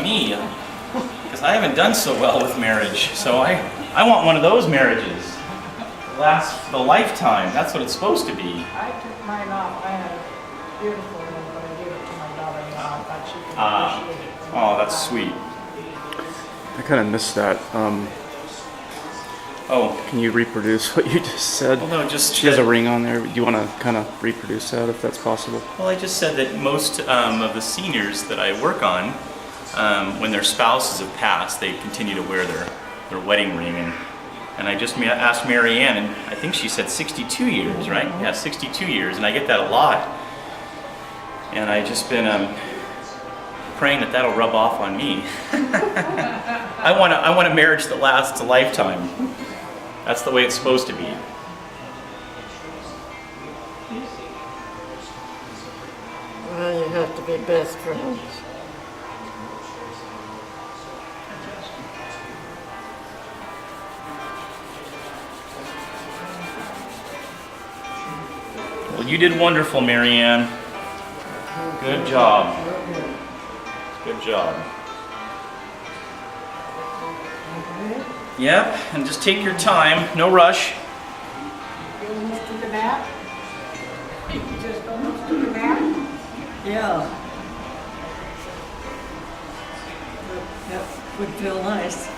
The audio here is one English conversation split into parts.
me, because I haven't done so well with marriage. So I want one of those marriages. Lasts the lifetime. That's what it's supposed to be. I took mine off. I had a beautiful one, but I gave it to my daughter-in-law. I thought she could appreciate it. Oh, that's sweet. I kind of missed that. Oh, Can you reproduce what you just said? well, no, just She has a ring on there. Do you want to kind of reproduce that if that's possible? Well, I just said that most of the seniors that I work on, when their spouses have passed, they continue to wear their wedding ring. And I just asked Mary Ann, and I think she said 62 years, right? Yeah, 62 years, and I get that a lot. And I just been praying that that'll rub off on me. I want a marriage that lasts a lifetime. That's the way it's supposed to be. Well, you have to be best friends. Well, you did wonderful, Mary Ann. Good job. Good job. Yep, and just take your time, no rush. You almost to the back? You just almost to the back? Yeah. That would feel nice.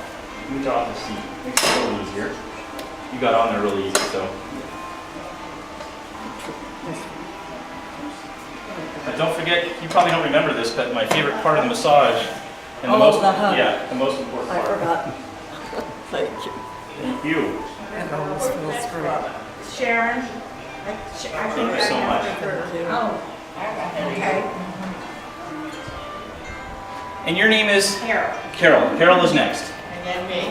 Move off the seat. Makes it a little easier. You got on there really easy, so. But don't forget, you probably don't remember this, but my favorite part of the massage, and Oh, the hug. yeah, the most important I part. forgot. Thank you. Thank you. It always feels great. Sharon? I think Thank you so much. Oh, okay. And your name is? Carol. Carol. Carol is next. And then me.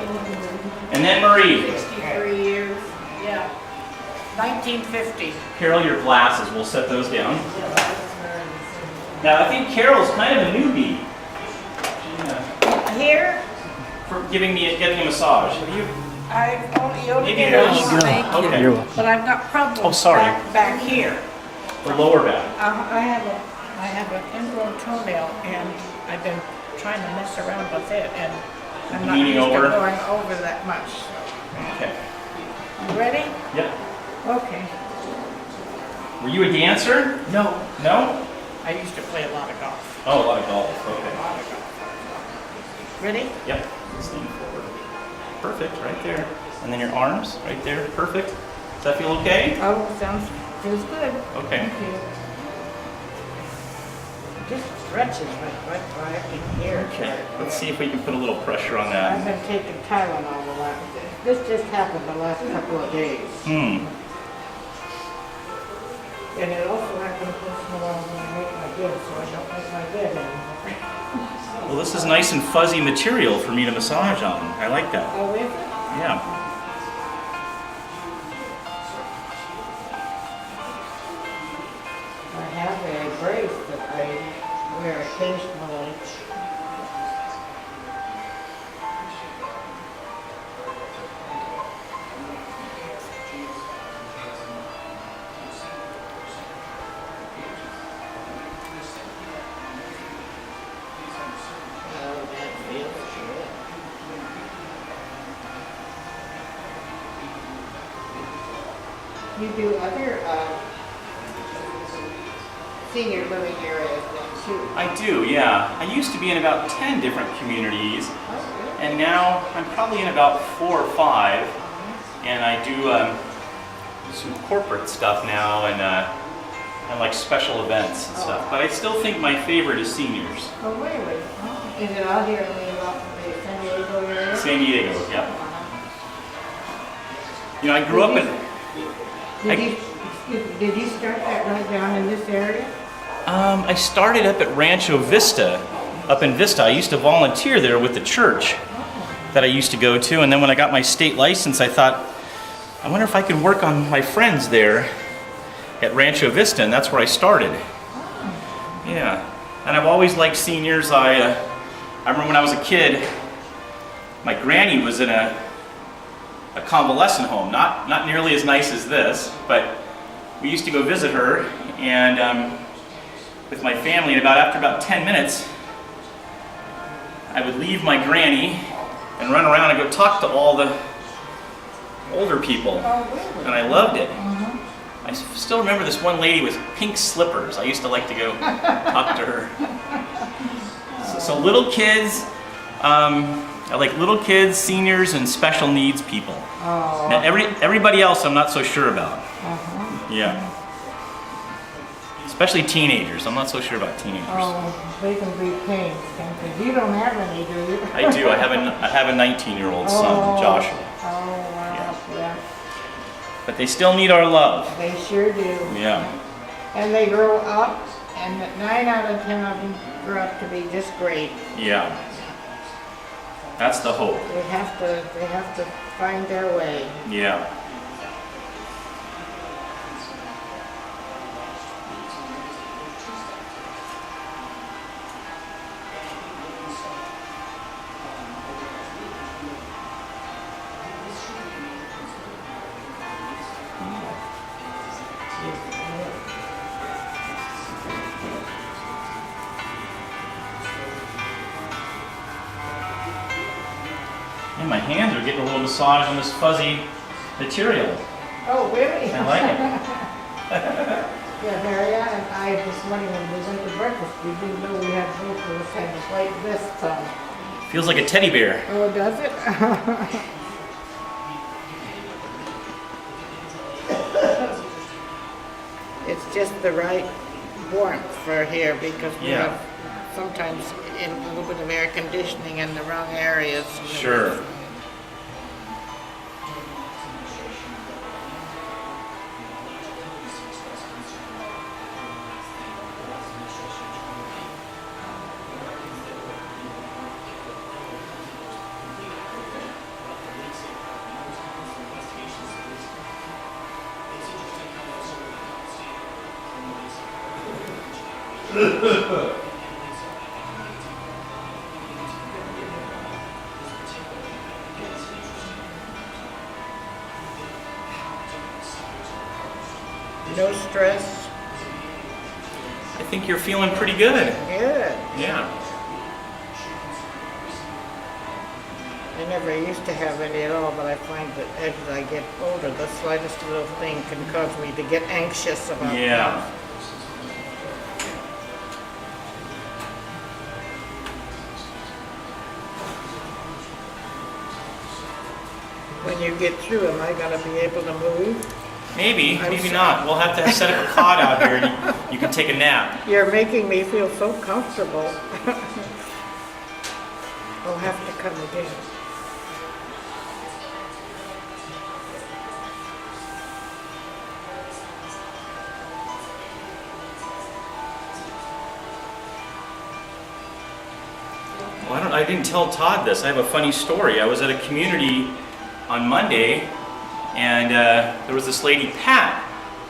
And then Marie. 63 years. Yeah. 1950. Carol, your glasses, we'll set those down. Now, I think Carol's kind of a newbie. Here, For getting a massage. Have you? I've only Maybe been yours. on, Thank you. Okay. You're welcome. but I've got problems Oh, sorry. back here. The lower back. I have an ingrown toenail, and I've been trying to mess around with it, and I'm not Leaning used to over. going over that much. Okay. You ready? Yep. Okay. Were you a dancer? No, No? I used to play a lot of golf. Oh, a lot of golf. A Okay. lot of golf. Ready? Yep. Just lean forward. Perfect, right there. And then your arms, right there. Perfect. Does that feel okay? Oh, feels good. Okay. Thank you. Just stretches right in here. Okay. Let's see if we can put a little pressure on I've that. been taking Tylenol the last. This just happened the last couple of days. And it also happens once in a while when I make my bed, so I don't make my bed anymore. Well, this is nice and fuzzy material for me to massage on. I like that. Oh, is it? Yeah. I have a brace that I wear occasionally. Oh, that feels good. You do other senior living areas then too? I do, yeah. I used to be in about 10 different communities, Oh, and now I'm probably in about 4 or 5. And I do some corporate stuff now and like special events and stuff. But I still think my favorite is seniors. Oh, really? Oh. Is it out here in the San Diego area? San Diego, yep. You know, I grew up in... Did you start that right down in this area? I started up at Rancho Vista, up in Vista. I used to volunteer there with the church that I used to go to, and then when I got my state license, I thought, I wonder if I could work on my friends there at Rancho Vista, and that's where I started. Yeah, and I've always liked seniors. I remember when I was a kid, my granny was in a convalescent home, not nearly as nice as this, but we used to go visit her, and with my family, and after about 10 minutes, I would leave my granny and run around and go talk to all the older people. Oh, really? And I loved it. I still remember this one lady with pink slippers. I used to like to go talk to her. So little kids, I like little kids, seniors, and special needs people. Oh. Now everybody else I'm not so sure about. Yeah. Especially teenagers. I'm not so sure about teenagers. Oh, they can be pains, can't they? You don't have any, do you? I do. I have a 19-year-old son, Joshua. Oh, wow, yeah. But they still need our love. They sure do. Yeah. And they grow up, and 9 out of 10 of them grow up to be just great. Yeah. That's the hope. They have to find their way. Yeah. And my hands are getting a little massage on this fuzzy material. Oh, really? I like it. Yeah, Marianne and I this morning when we went to breakfast, we didn't know we had both of us had white vests on. Feels like a teddy bear. Oh, does it? It's just the right warmth for here because we Yeah. have sometimes in a little bit of air conditioning in the wrong areas. Sure. No stress. I think you're feeling pretty good. Good. Yeah. I never used to have any at all, but I find that as I get older, the slightest little thing can cause me to get anxious about Yeah. things. When you get through, am I going to be able to move? Maybe, I'm maybe sorry. not. We'll have to set up a cot out here and you can take a nap. You're making me feel so comfortable. I'll have to come again. Well, I didn't tell Todd this. I have a funny story. I was at a community on Monday, and there was this lady, Pat,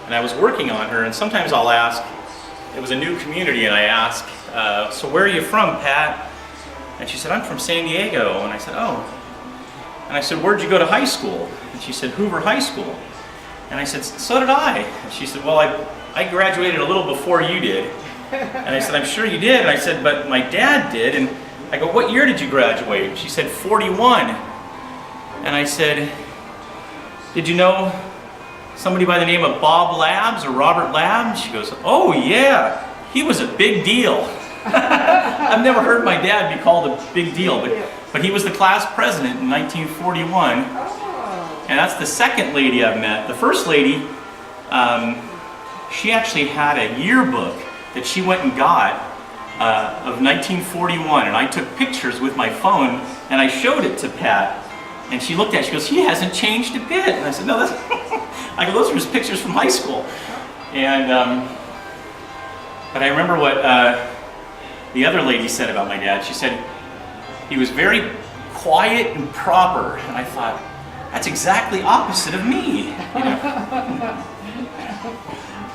and I was working on her, and sometimes I'll ask, it was a new community, and I ask, so where are you from, Pat? And she said, I'm from San Diego. And I said, oh. And I said, where'd you go to high school? And she said, Hoover High School. And I said, so did I. And she said, well, I graduated a little before you did. And I said, I'm sure you did. And I said, but my dad did. And I go, what year did you graduate? She said, 41. And I said, did you know somebody by the name of Bob Labs or Robert Labs? She goes, oh yeah, he was a big deal. I've never heard my dad be called a big deal, but he was the class president in 1941. And that's the second lady I've met. The first lady, she actually had a yearbook that she went and got of 1941, and I took pictures with my phone and I showed it to Pat, and she looked at it, she goes, he hasn't changed a bit. And I said, no, that's I go, those are his pictures from high school. And but I remember what the other lady said about my dad. She said he was very quiet and proper, and I thought, that's exactly opposite of me. You know?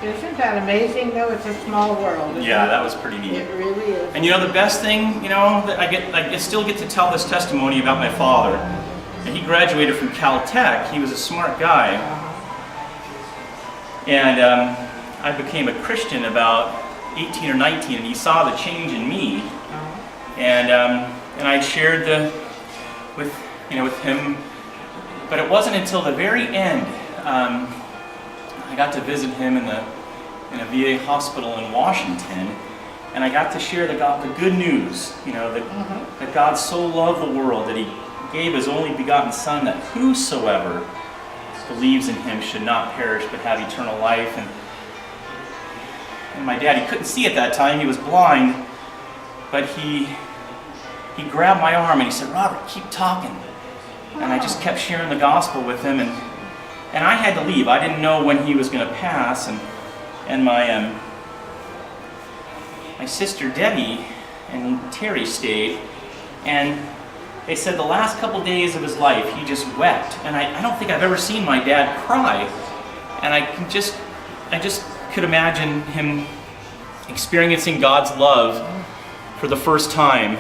Isn't that amazing though? It's a small world. Isn't Yeah, it? that was pretty neat. It really is. And you know the best thing, you know, that I still get to tell this testimony about my father. And he graduated from Caltech. He was a smart guy. And I became a Christian about 18 or 19, and he saw the change in me. And and I shared with him. But it wasn't until the very end. I got to visit him in a VA hospital in Washington, and I got to share the good news. That God so loved the world that He gave His only begotten Son, that whosoever believes in Him should not perish but have eternal life. And my dad, he couldn't see at that time, he was blind, but he grabbed my arm and he said, "Robert, keep talking." And I just kept sharing the gospel with him, and I had to leave. I didn't know when he was going to pass, and my sister Debbie and Terry stayed, and they said the last couple days of his life he just wept, and I don't think I've ever seen my dad cry, and I just could imagine him experiencing God's love for the first time,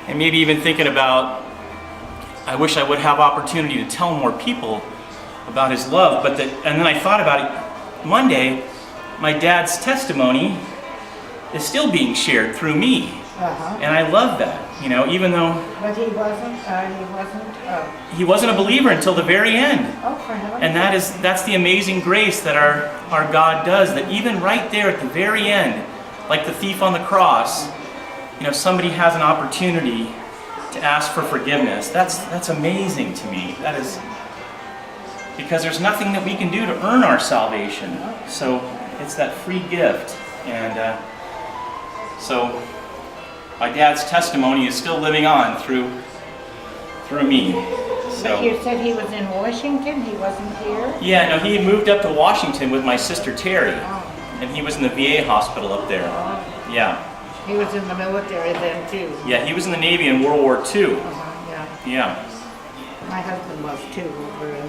and maybe even thinking about, I wish I would have opportunity to tell more people about His love. And then I thought about it. Monday, my dad's testimony is still being shared through me, and I love that. Even though. But he wasn't a believer until the very end. Oh, for heaven's And that's the amazing grace that our God does. That even right there at the very end, like the thief on the cross, somebody has an opportunity to ask for forgiveness. That's amazing to me. That is because there's nothing that we can do to earn our salvation. So it's that free gift, and so my dad's testimony is still living on through me. So. But you said he was in Washington. He wasn't here. Yeah, no, he moved up to Washington with my sister Terry, Oh. and he was in the VA hospital up there. Yeah. He was in the military then too. Yeah, he was in the Navy in World War II. Yeah. Yeah. My husband was too over in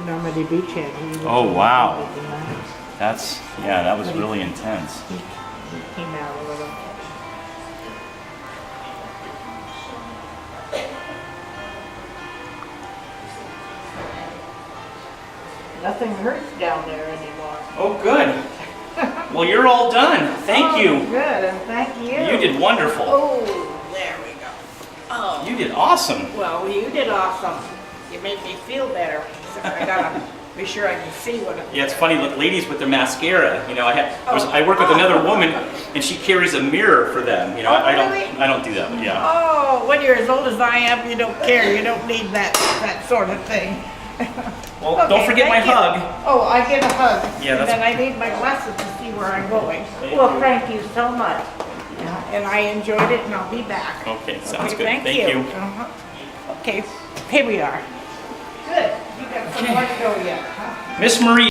Normandy Beachhead. He was Oh, wow. involved in that. That was really intense. He came out a little. Nothing hurts down there anymore. Oh, good. Well, you're all done. Thank you. Good, and thank you. You did wonderful. Oh, there we go. Oh, You did awesome. well, you did awesome. You made me feel better. So I gotta be sure I can see what it Yeah, it's funny. Look, ladies with their mascara. I work with another woman, and she carries a mirror for them. I really? don't do that. But yeah. Oh, when you're as old as I am, you don't care. You don't need that sort of thing. Well, Okay, don't forget my thank you. hug. Oh, I get a hug. Yeah, And that's- then I need my glasses to see where I'm going. Thank Well, you. thank you so much. And I enjoyed it, and I'll be back. Okay, sounds Okay, good. Thank you. Uh-huh. Okay, here we are. Good. You got some more to go yet, huh? Miss Marie.